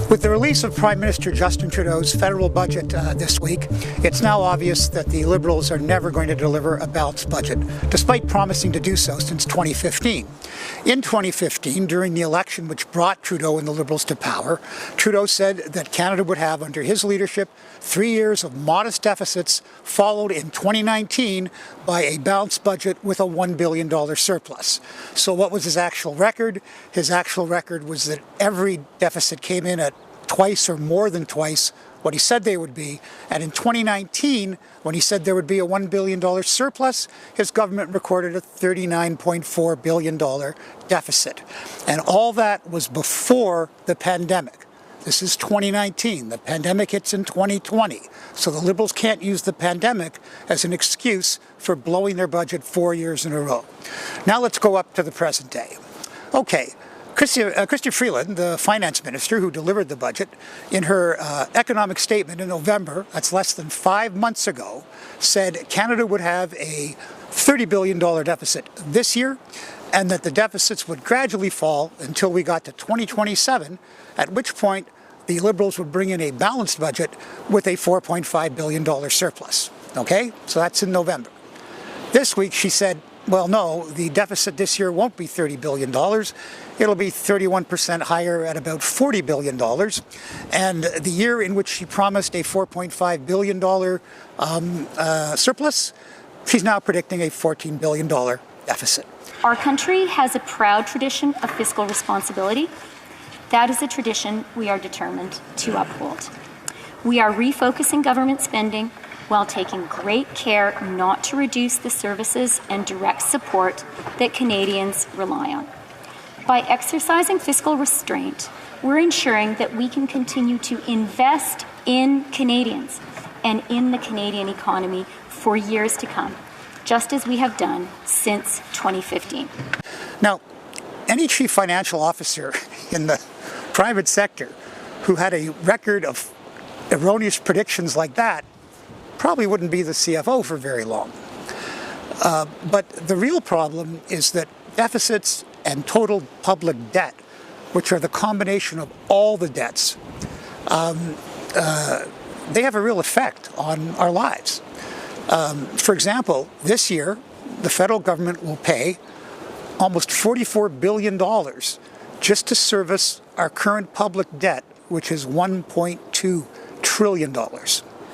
With the release of Prime Minister Justin Trudeau's federal budget this week, it's now obvious that the Liberals are never going to deliver a balanced budget, despite promising to do so since 2015. In 2015, during the election which brought Trudeau and the Liberals to power, Trudeau said that Canada would have, under his leadership, 3 years of modest deficits, followed in 2019 by a balanced budget with a $1 billion surplus. So what was his actual record? His actual record was that every deficit came in at twice or more than twice what he said they would be. And in 2019, when he said there would be a $1 billion surplus, his government recorded a $39.4 billion deficit. And all that was before the pandemic. This is 2019. The pandemic hits in 2020. So the Liberals can't use the pandemic as an excuse for blowing their budget 4 years in a row. Now let's go up to the present day. Okay. Chrystia Freeland, the finance minister who delivered the budget, in her economic statement in November, that's less than 5 months ago, said Canada would have a $30 billion deficit this year, and that the deficits would gradually fall until we got to 2027, at which point the Liberals would bring in a balanced budget with a $4.5 billion surplus. Okay, so that's in November. This week she said, well, no, the deficit this year won't be $30 billion. It'll be 31% higher at about $40 billion. And the year in which she promised a $4.5 billion surplus, she's now predicting a $14 billion deficit. Our country has a proud tradition of fiscal responsibility. That is a tradition we are determined to uphold. We are refocusing government spending while taking great care not to reduce the services and direct support that Canadians rely on. By exercising fiscal restraint, we're ensuring that we can continue to invest in Canadians and in the Canadian economy for years to come, just as we have done since 2015. Now, any chief financial officer in the private sector who had a record of erroneous predictions like that probably wouldn't be the CFO for very long. But the real problem is that deficits and total public debt, which are the combination of all the debts, they have a real effect on our lives. For example, this year, the federal government will pay almost $44 billion just to service our current public debt, which is $1.2 trillion.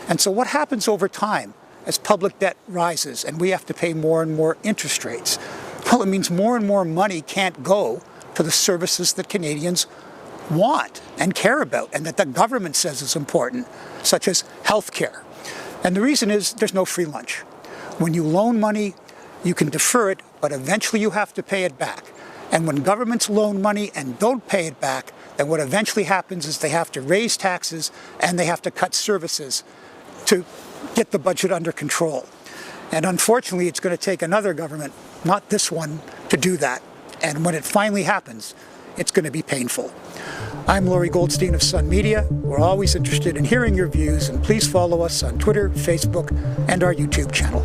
And so what happens over time as public debt rises and we have to pay more and more interest rates? Well, it means more and more money can't go to the services that Canadians want and care about and that the government says is important, such as health care. And the reason is there's no free lunch. When you loan money, you can defer it, but eventually you have to pay it back. And when governments loan money and don't pay it back, then what eventually happens is they have to raise taxes and they have to cut services to get the budget under control. And unfortunately, it's going to take another government, not this one, to do that. And when it finally happens, it's going to be painful. I'm Lorrie Goldstein of Sun Media. We're always interested in hearing your views, and please follow us on Twitter, Facebook, and our YouTube channel.